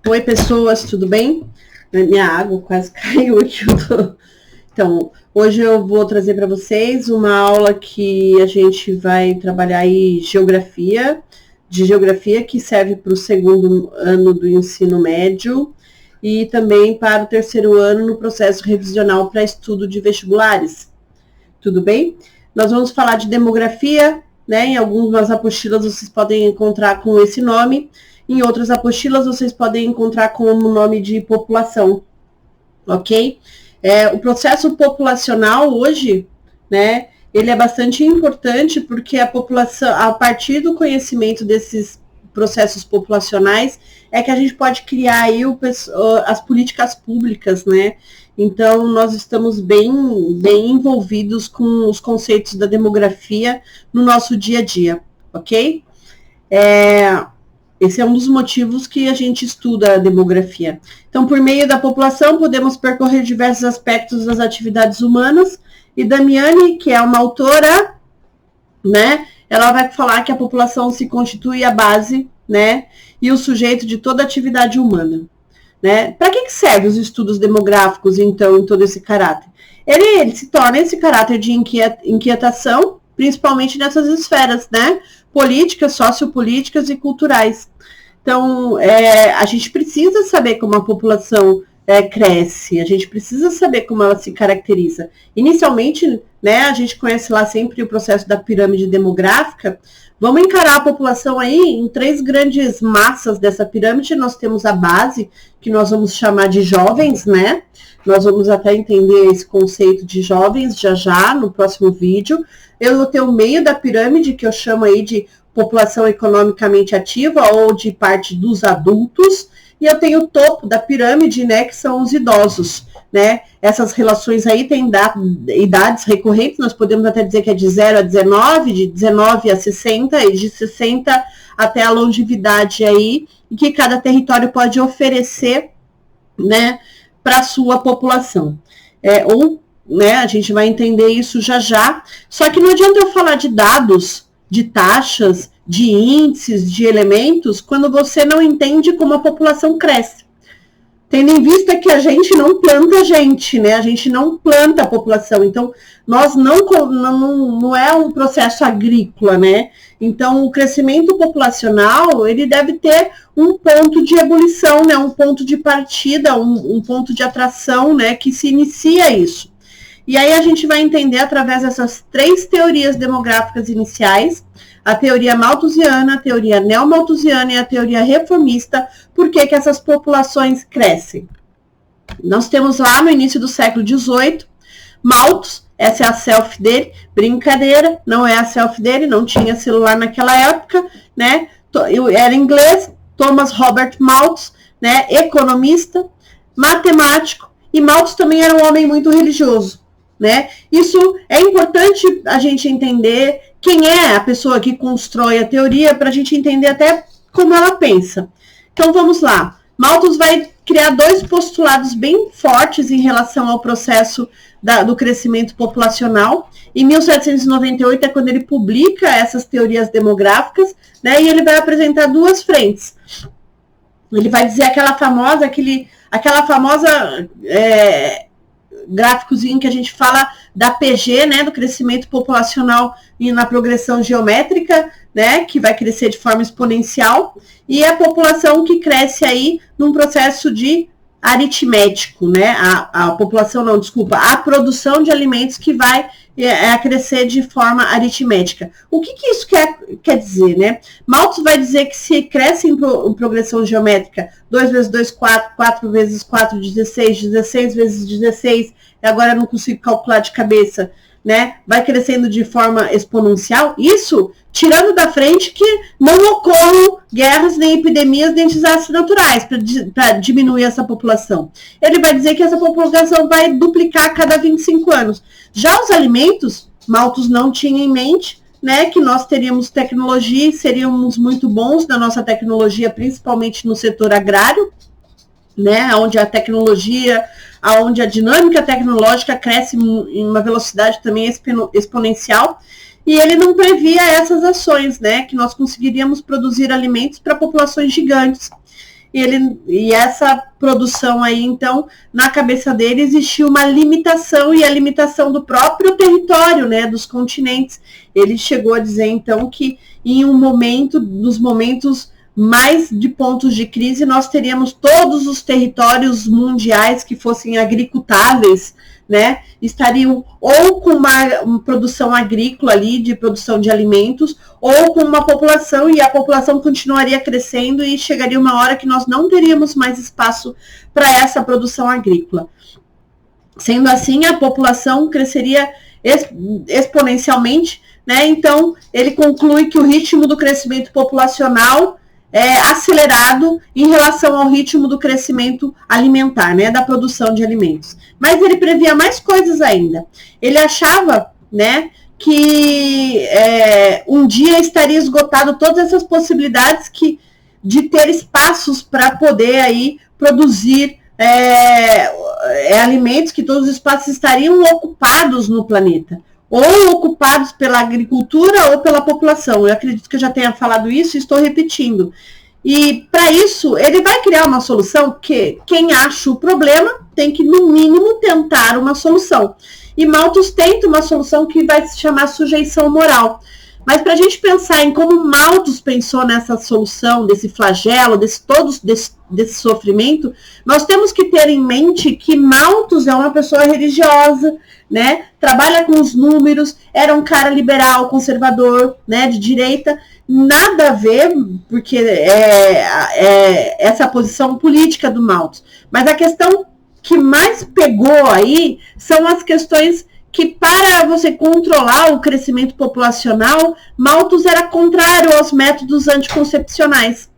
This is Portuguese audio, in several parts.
Oi, pessoas, tudo bem? Minha água quase caiu aqui. Então, hoje eu vou trazer para vocês uma aula que a gente vai trabalhar aí de geografia, que serve para o segundo ano do ensino médio e também para o terceiro ano no processo revisional para estudo de vestibulares. Tudo bem? Nós vamos falar de demografia, né? Em algumas apostilas vocês podem encontrar com esse nome. Em outras apostilas, vocês podem encontrar como nome de população, ok? O processo populacional hoje, né, ele é bastante importante porque a população, a partir do conhecimento desses processos populacionais, é que a gente pode criar aí as políticas públicas, né? Então, nós estamos bem envolvidos com os conceitos da demografia no nosso dia a dia, ok? Esse é um dos motivos que a gente estuda a demografia. Então, por meio da população, podemos percorrer diversos aspectos das atividades humanas. E Damiani, que é uma autora, né, ela vai falar que a população se constitui a base, né, e o sujeito de toda atividade humana. Né? Para que servem os estudos demográficos, então, em todo esse caráter? Ele se torna esse caráter de inquietação, principalmente nessas esferas, né? Políticas, sociopolíticas e culturais. Então, a gente precisa saber como a população cresce, a gente precisa saber como ela se caracteriza. Inicialmente, né, a gente conhece lá sempre o processo da pirâmide demográfica. Vamos encarar a população aí em 3 grandes massas dessa pirâmide. Nós temos a base, que nós vamos chamar de jovens, né? Nós vamos até entender esse conceito de jovens já no próximo vídeo. Eu vou ter o meio da pirâmide, que eu chamo aí de população economicamente ativa ou de parte dos adultos. E eu tenho o topo da pirâmide, né, que são os idosos, né? Essas relações aí têm idades recorrentes, nós podemos até dizer que é de 0 a 19, de 19 a 60 e de 60 até a longevidade aí, e que cada território pode oferecer, né, para a sua população. Né, a gente vai entender isso já. Só que não adianta eu falar de dados, de taxas, de índices, de elementos, quando você não entende como a população cresce. Tendo em vista que a gente não planta gente, né? A gente não planta a população. Então, nós não é um processo agrícola, né? Então, o crescimento populacional, ele deve ter um ponto de ebulição, né? Um ponto de partida, um ponto de atração, né? Que se inicia isso. E aí a gente vai entender através dessas 3 teorias demográficas iniciais, a teoria malthusiana, a teoria neomalthusiana e a teoria reformista, por que essas populações crescem. Nós temos lá no início do século XVIII, Malthus, essa é a selfie dele, brincadeira, não é a selfie dele, não tinha celular naquela época, né? Era inglês, Thomas Robert Malthus, né? Economista, matemático, e Malthus também era um homem muito religioso. Né? Isso é importante a gente entender quem é a pessoa que constrói a teoria para a gente entender até como ela pensa. Então vamos lá. Malthus vai criar 2 postulados bem fortes em relação ao processo do crescimento populacional. Em 1798 é quando ele publica essas teorias demográficas, né? E ele vai apresentar 2 frentes. Ele vai dizer aquela famosa gráficozinho que a gente fala da PG, né, do crescimento populacional e na progressão geométrica, né, que vai crescer de forma exponencial, e a população que cresce aí num processo de aritmético, né, a produção de alimentos que vai crescer de forma aritmética. O que isso quer dizer, né? Malthus vai dizer que se cresce em progressão geométrica, 2 vezes 2, 4, 4 vezes 4, 16, 16 vezes 16, agora eu não consigo calcular de cabeça, né? Vai crescendo de forma exponencial, isso tirando da frente que não ocorram guerras, nem epidemias, nem desastres naturais para diminuir essa população. Ele vai dizer que essa população vai duplicar a cada 25 anos. Já os alimentos, Malthus não tinha em mente, né, que nós teríamos tecnologia e seríamos muito bons na nossa tecnologia, principalmente no setor agrário, né, onde a tecnologia, onde a dinâmica tecnológica cresce em uma velocidade também exponencial, e ele não previa essas ações, né, que nós conseguiríamos produzir alimentos para populações gigantes. e essa produção aí, então, na cabeça dele existia uma limitação, e a limitação do próprio território, né, dos continentes. Ele chegou a dizer, então, que em um momento, dos momentos mais de pontos de crise, nós teríamos todos os territórios mundiais que fossem agricultáveis, né, estariam ou com uma produção agrícola ali, de produção de alimentos, ou com uma população, e a população continuaria crescendo e chegaria uma hora que nós não teríamos mais espaço para essa produção agrícola. Sendo assim, a população cresceria exponencialmente, né? Então, ele conclui que o ritmo do crescimento populacional é acelerado em relação ao ritmo do crescimento alimentar, né, da produção de alimentos. Mas ele previa mais coisas ainda. Ele achava, né, que um dia estaria esgotado todas essas possibilidades de ter espaços para poder aí produzir alimentos, que todos os espaços estariam ocupados no planeta, ou ocupados pela agricultura ou pela população. Eu acredito que eu já tenha falado isso e estou repetindo. E para isso, ele vai criar uma solução que quem acha o problema tem que, no mínimo, tentar uma solução. E Malthus tenta uma solução que vai se chamar sujeição moral. Mas para a gente pensar em como Malthus pensou nessa solução, desse flagelo, desse sofrimento, nós temos que ter em mente que Malthus é uma pessoa religiosa, né? Trabalha com os números, era um cara liberal, conservador, né? De direita, nada a ver, porque essa posição política do Malthus. Mas a questão que mais pegou aí são as questões que, para você controlar o crescimento populacional, Malthus era contrário aos métodos anticoncepcionais.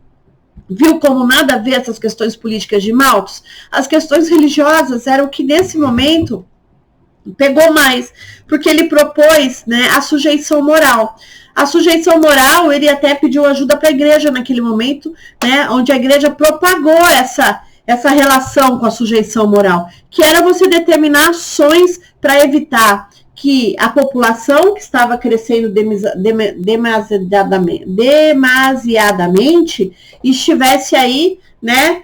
Viu como nada a ver essas questões políticas de Malthus? As questões religiosas eram o que, nesse momento, pegou mais, porque ele propôs, né, a sujeição moral. A sujeição moral, ele até pediu ajuda para a igreja naquele momento, né, onde a igreja propagou essa relação com a sujeição moral, que era você determinar ações para evitar que a população que estava crescendo demasiadamente estivesse aí, né,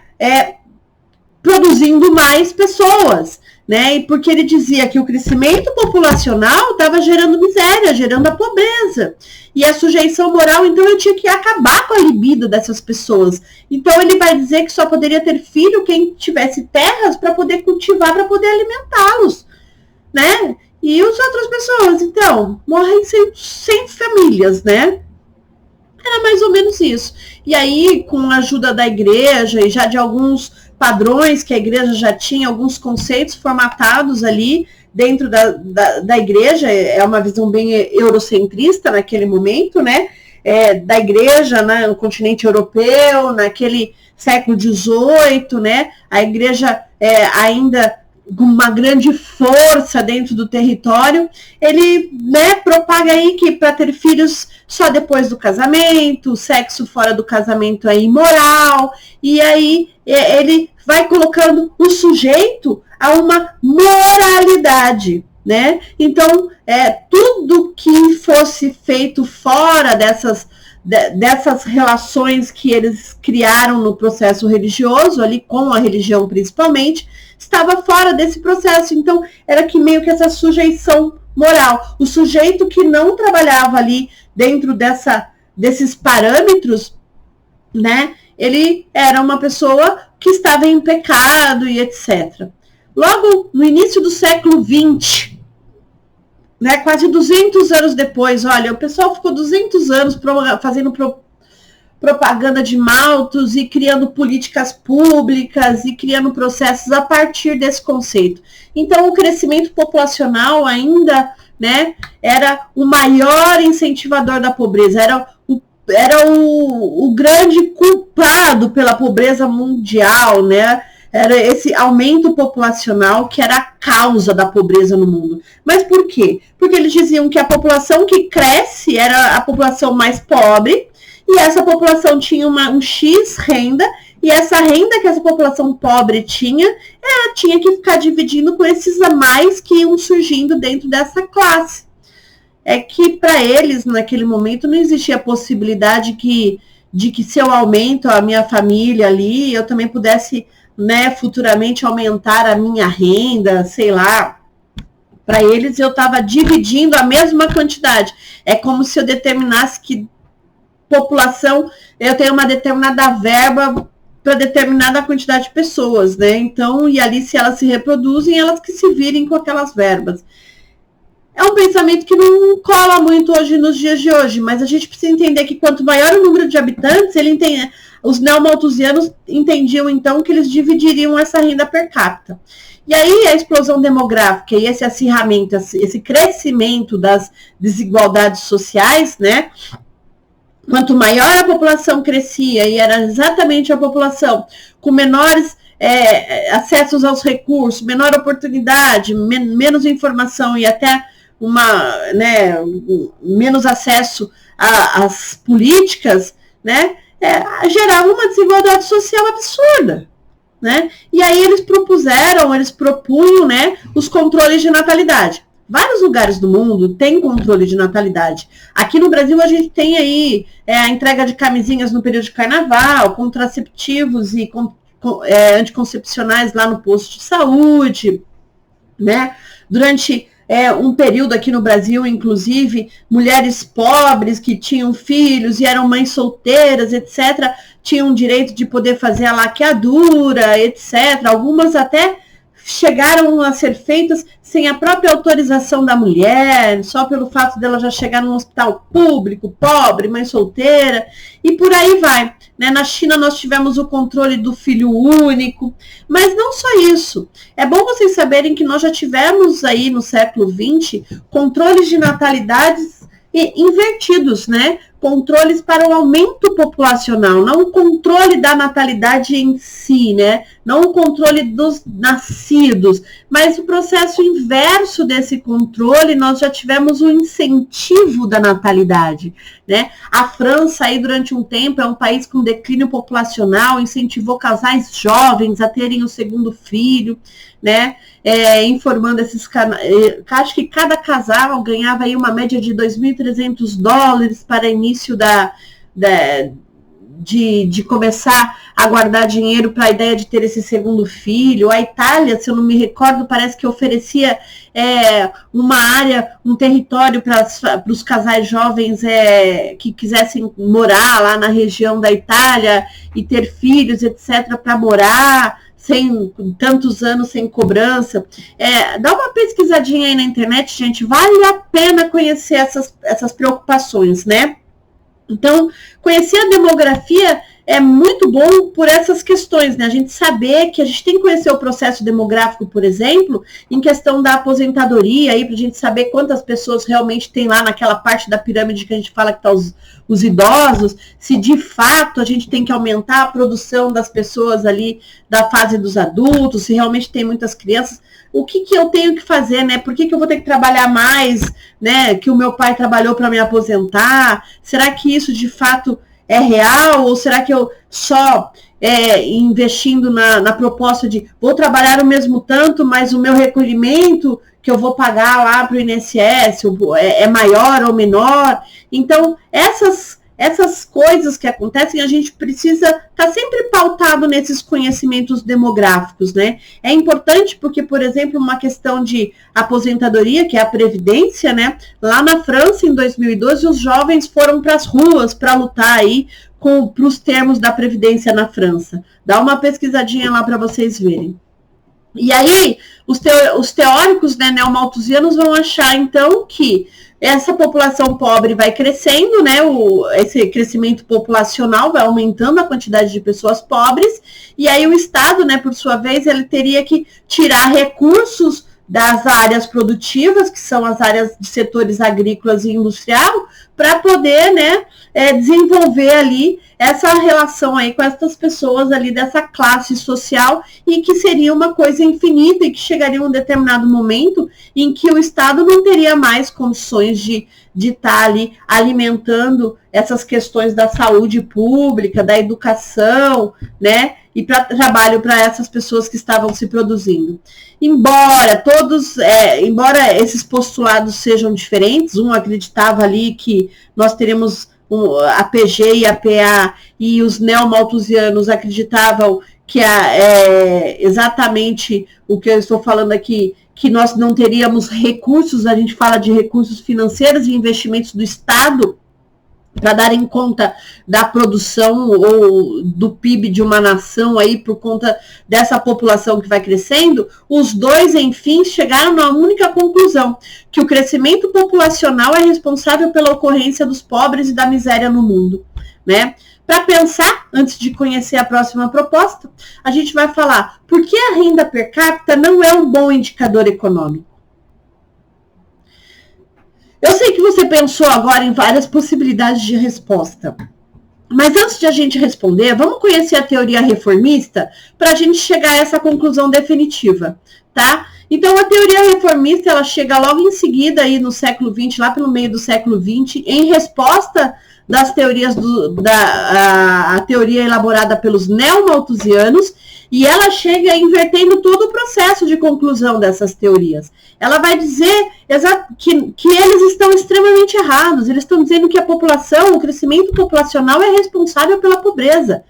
produzindo mais pessoas, né, e porque ele dizia que o crescimento populacional estava gerando miséria, gerando a pobreza. E a sujeição moral, então, eu tinha que acabar com a libido dessas pessoas. Então, ele vai dizer que só poderia ter filho quem tivesse terras para poder cultivar, para poder alimentá-los, né? E as outras pessoas, então, morrem sem famílias, né? Era mais ou menos isso. E aí, com a ajuda da igreja e já de alguns padrões que a igreja já tinha, alguns conceitos formatados ali dentro da igreja, é uma visão bem eurocentrista naquele momento, né? Da igreja, né, no continente europeu, naquele século XVIII, né? A igreja ainda com uma grande força dentro do território, ele, né, propaga aí que para ter filhos só depois do casamento, o sexo fora do casamento é imoral, e aí ele vai colocando o sujeito a uma moralidade, né? Então, tudo que fosse feito fora dessas relações que eles criaram no processo religioso, ali com a religião principalmente, estava fora desse processo. Então, era que meio que essa sujeição moral. O sujeito que não trabalhava ali dentro desses parâmetros, né, ele era uma pessoa que estava em pecado e etc. Logo no início do século XX, né, quase 200 anos depois, olha, o pessoal ficou 200 anos fazendo propaganda de Malthus e criando políticas públicas e criando processos a partir desse conceito. Então, o crescimento populacional ainda, né, era o maior incentivador da pobreza, era o grande culpado pela pobreza mundial, né? Era esse aumento populacional que era a causa da pobreza no mundo. Mas por quê? Porque eles diziam que a população que cresce era a população mais pobre, e essa população tinha um X renda, e essa renda que essa população pobre tinha, ela tinha que ficar dividindo com esses a mais que iam surgindo dentro dessa classe. É que para eles, naquele momento, não existia a possibilidade que de que se eu aumento a minha família ali, eu também pudesse, né, futuramente aumentar a minha renda, sei lá. Para eles, eu estava dividindo a mesma quantidade. É como se eu determinasse que população, eu tenho uma determinada verba para determinada quantidade de pessoas, né? Então, e ali, se elas se reproduzem, elas que se virem com aquelas verbas. É um pensamento que não cola muito hoje nos dias de hoje, mas a gente precisa entender que quanto maior o número de habitantes, os neomalthusianos entendiam então que eles dividiriam essa renda per capita. E aí a explosão demográfica e esse acirramento, esse crescimento das desigualdades sociais, né? Quanto maior a população crescia, e era exatamente a população com menores acessos aos recursos, menor oportunidade, menos informação e até menos acesso às políticas, né, gerava uma desigualdade social absurda. Né? E aí eles propunham, né, os controles de natalidade. Vários lugares do mundo têm controle de natalidade. Aqui no Brasil a gente tem aí a entrega de camisinhas no período de carnaval, contraceptivos e anticoncepcionais lá no posto de saúde, né? Durante um período aqui no Brasil, inclusive, mulheres pobres que tinham filhos e eram mães solteiras, etc., tinham direito de poder fazer a laqueadura, etc. Algumas até chegaram a ser feitas sem a própria autorização da mulher, só pelo fato dela já chegar num hospital público, pobre, mãe solteira, e por aí vai. Né? Na China nós tivemos o controle do filho único, mas não só isso. É bom vocês saberem que nós já tivemos aí no século XX controles de natalidades invertidos, né? Controles para o aumento populacional, não o controle da natalidade em si, né? Não o controle dos nascidos, mas o processo inverso desse controle, nós já tivemos o incentivo da natalidade, né? A França aí durante um tempo é um país com declínio populacional, incentivou casais jovens a terem o segundo filho, né? Informando acho que cada casal ganhava aí uma média de $2.300 para início de começar a guardar dinheiro para a ideia de ter esse segundo filho. A Itália, se eu não me recordo, parece que oferecia uma área, um território para os casais jovens que quisessem morar lá na região da Itália e ter filhos, etc., para morar sem tantos anos sem cobrança. Dá uma pesquisadinha aí na internet, gente, vale a pena conhecer essas preocupações, né? Então, conhecer a demografia é muito bom por essas questões, né? A gente saber que a gente tem que conhecer o processo demográfico, por exemplo, em questão da aposentadoria, aí, para a gente saber quantas pessoas realmente tem lá naquela parte da pirâmide que a gente fala que está os idosos, se de fato a gente tem que aumentar a produção das pessoas ali da fase dos adultos, se realmente tem muitas crianças. O que eu tenho que fazer, né? Por que eu vou ter que trabalhar mais, né? Que o meu pai trabalhou para me aposentar? Será que isso de fato é real? Ou será que eu só investindo na proposta de vou trabalhar o mesmo tanto, mas o meu recolhimento que eu vou pagar lá para o INSS é maior ou menor? Então, essas coisas que acontecem, a gente precisa estar sempre pautado nesses conhecimentos demográficos, né? É importante porque, por exemplo, uma questão de aposentadoria, que é a Previdência, né? Lá na França, em 2012, os jovens foram para as ruas para lutar aí para os termos da Previdência na França. Dá uma pesquisadinha lá para vocês verem. E aí, os teóricos, né, neomalthusianos vão achar, então, que essa população pobre vai crescendo, né? Esse crescimento populacional vai aumentando a quantidade de pessoas pobres, e aí o Estado, né, por sua vez, ele teria que tirar recursos das áreas produtivas, que são as áreas de setores agrícolas e industrial, para poder, né, desenvolver ali essa relação aí com essas pessoas ali dessa classe social, e que seria uma coisa infinita e que chegaria um determinado momento em que o Estado não teria mais condições de estar ali alimentando essas questões da saúde pública, da educação, né, e para trabalho para essas pessoas que estavam se produzindo. Embora esses postulados sejam diferentes, um acreditava ali que nós teríamos a PG e a PA e os neomalthusianos acreditavam que exatamente o que eu estou falando aqui, que nós não teríamos recursos, a gente fala de recursos financeiros e investimentos do Estado para darem conta da produção ou do PIB de uma nação aí por conta dessa população que vai crescendo, os dois, enfim, chegaram na única conclusão, que o crescimento populacional é responsável pela ocorrência dos pobres e da miséria no mundo, né? Para pensar, antes de conhecer a próxima proposta, a gente vai falar por que a renda per capita não é um bom indicador econômico. Eu sei que você pensou agora em várias possibilidades de resposta, mas antes de a gente responder, vamos conhecer a teoria reformista para a gente chegar a essa conclusão definitiva, tá? Então, a teoria reformista, ela chega logo em seguida, aí no século XX, lá pelo meio do século XX, em resposta das teorias, a teoria elaborada pelos neomalthusianos, e ela chega invertendo todo o processo de conclusão dessas teorias. Ela vai dizer que eles estão extremamente errados, eles estão dizendo que a população, o crescimento populacional é responsável pela pobreza,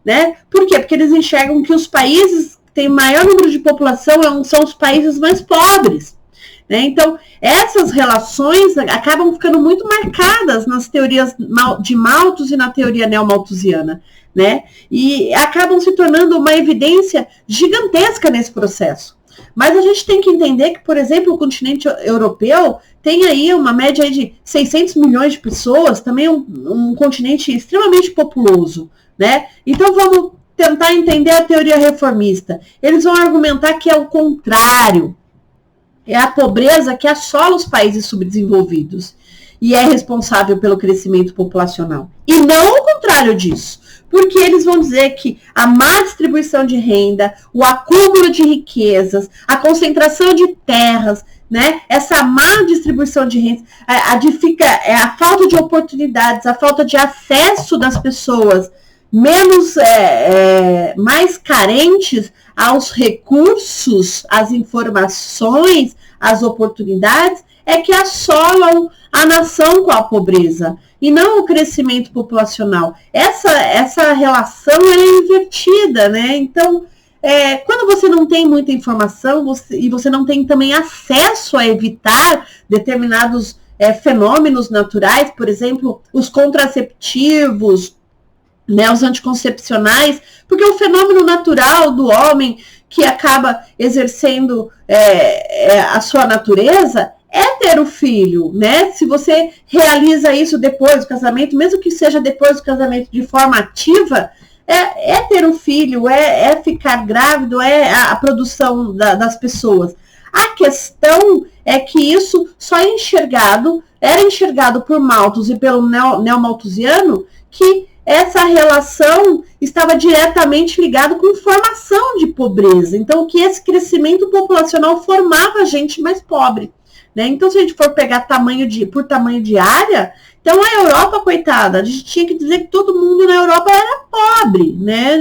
né? Por quê? Porque eles enxergam que os países que têm maior número de população são os países mais pobres. Né? Então, essas relações acabam ficando muito marcadas nas teorias de Malthus e na teoria neomalthusiana, né? E acabam se tornando uma evidência gigantesca nesse processo. Mas a gente tem que entender que, por exemplo, o continente europeu tem aí uma média aí de 600 milhões de pessoas, também um continente extremamente populoso, né? Então, vamos tentar entender a teoria reformista. Eles vão argumentar que é o contrário. É a pobreza que assola os países subdesenvolvidos e é responsável pelo crescimento populacional. E não o contrário disso, porque eles vão dizer que a má distribuição de renda, o acúmulo de riquezas, a concentração de terras, né, essa má distribuição de renda, a falta de oportunidades, a falta de acesso das pessoas mais carentes aos recursos, às informações, às oportunidades, é que assolam a nação com a pobreza, e não o crescimento populacional. Essa relação é invertida, né? Então, quando você não tem muita informação e você não tem também acesso a evitar determinados fenômenos naturais, por exemplo, os contraceptivos, né, os anticoncepcionais, porque o fenômeno natural do homem que acaba exercendo a sua natureza é ter o filho, né? Se você realiza isso depois do casamento, mesmo que seja depois do casamento de forma ativa, é ter o filho, é ficar grávido, é a produção das pessoas. A questão é que isso só era enxergado por Malthus e pelo neomalthusiano, que essa relação estava diretamente ligada com formação de pobreza. Então, que esse crescimento populacional formava gente mais pobre, né? Então, se a gente for pegar por tamanho de área, então a Europa, coitada, a gente tinha que dizer que todo mundo na Europa era pobre, né?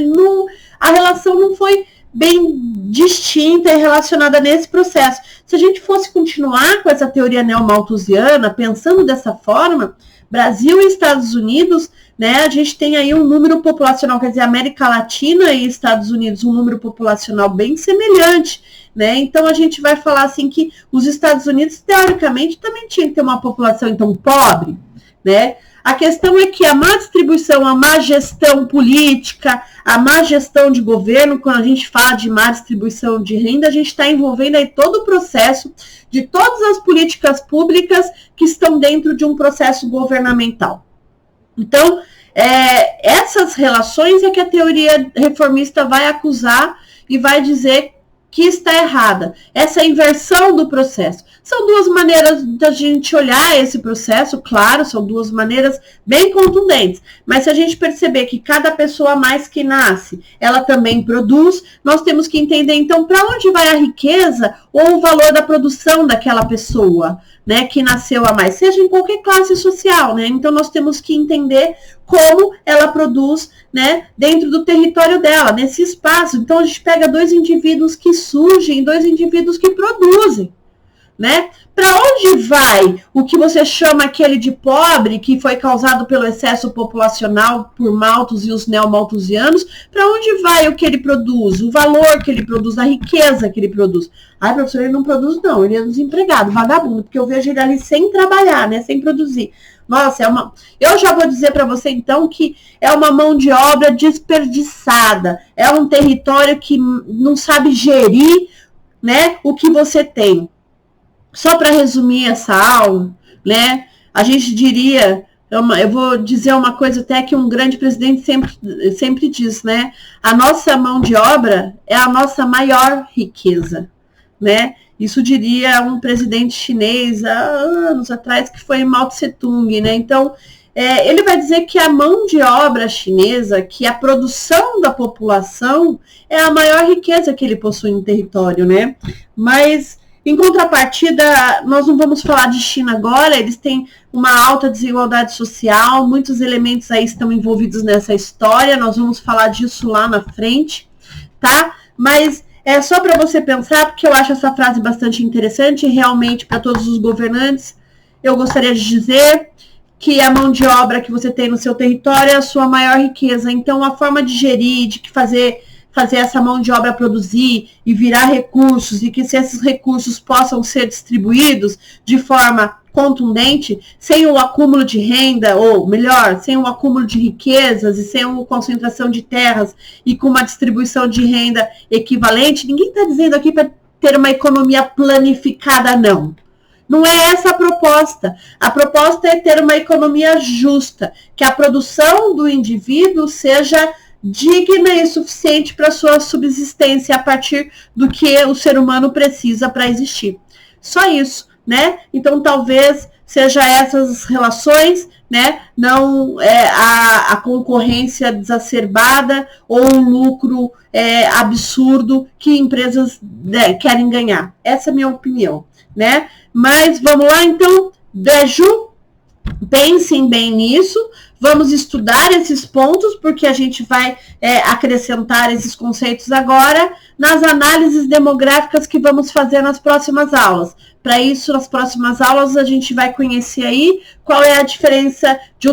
A relação não foi bem distinta e relacionada nesse processo. Se a gente fosse continuar com essa teoria neomalthusiana, pensando dessa forma, Brasil e Estados Unidos, né, a gente tem aí um número populacional, quer dizer, América Latina e Estados Unidos, um número populacional bem semelhante, né? Então a gente vai falar assim que os Estados Unidos, teoricamente, também tinha que ter uma população então pobre, né? A questão é que a má distribuição, a má gestão política, a má gestão de governo, quando a gente fala de má distribuição de renda, a gente está envolvendo aí todo o processo de todas as políticas públicas que estão dentro de um processo governamental. Então, essas relações é que a teoria reformista vai acusar e vai dizer que está errada. Essa inversão do processo. São duas maneiras da gente olhar esse processo, claro, são duas maneiras bem contundentes. Mas se a gente perceber que cada pessoa mais que nasce, ela também produz, nós temos que entender, então, para onde vai a riqueza ou o valor da produção daquela pessoa, né, que nasceu a mais, seja em qualquer classe social, né? Então, nós temos que entender como ela produz, né, dentro do território dela, nesse espaço. Então, a gente pega dois indivíduos que surgem, dois indivíduos que produzem, né? Para onde vai o que você chama aquele de pobre, que foi causado pelo excesso populacional por maltos e os neomalthusianos? Para onde vai o que ele produz, o valor que ele produz, a riqueza que ele produz? Ai, professor, ele não produz não, ele é desempregado, vagabundo, porque eu vejo ele ali sem trabalhar, né, sem produzir. Nossa, eu já vou dizer para você então que é uma mão de obra desperdiçada, é um território que não sabe gerir, né, o que você tem. Só para resumir essa aula, né, a gente diria, eu vou dizer uma coisa até que um grande presidente sempre diz, né, a nossa mão de obra é a nossa maior riqueza, né? Isso diria um presidente chinês há anos atrás, que foi Mao Tse-tung, né? Então, ele vai dizer que a mão de obra chinesa, que a produção da população é a maior riqueza que ele possui no território, né? Mas, em contrapartida, nós não vamos falar de China agora, eles têm uma alta desigualdade social, muitos elementos aí estão envolvidos nessa história, nós vamos falar disso lá na frente, tá? Mas é só para você pensar, porque eu acho essa frase bastante interessante, e realmente para todos os governantes, eu gostaria de dizer que a mão de obra que você tem no seu território é a sua maior riqueza. Então, a forma de gerir, de fazer essa mão de obra produzir e virar recursos, e que se esses recursos possam ser distribuídos de forma contundente, sem o acúmulo de renda, ou melhor, sem o acúmulo de riquezas e sem a concentração de terras e com uma distribuição de renda equivalente, ninguém está dizendo aqui para ter uma economia planificada, não. Não é essa a proposta. A proposta é ter uma economia justa, que a produção do indivíduo seja digna e suficiente para sua subsistência a partir do que o ser humano precisa para existir. Só isso, né? Então, talvez seja essas relações, né? Não a concorrência exacerbada ou um lucro absurdo que empresas querem ganhar. Essa é a minha opinião, né? Mas vamos lá, então. Beijo. Pensem bem nisso, vamos estudar esses pontos, porque a gente vai acrescentar esses conceitos agora nas análises demográficas que vamos fazer nas próximas aulas. Para isso, nas próximas aulas, a gente vai conhecer aí qual é a diferença de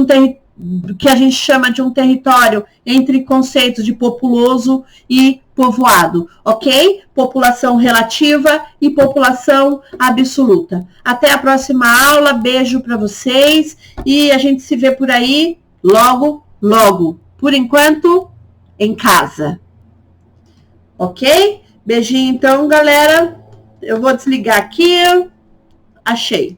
que a gente chama de um território entre conceitos de populoso e povoado, ok? População relativa e população absoluta. Até a próxima aula, beijo para vocês e a gente se vê por aí logo, logo. Por enquanto, em casa. Ok? Beijinho então, galera. Eu vou desligar aqui. Achei.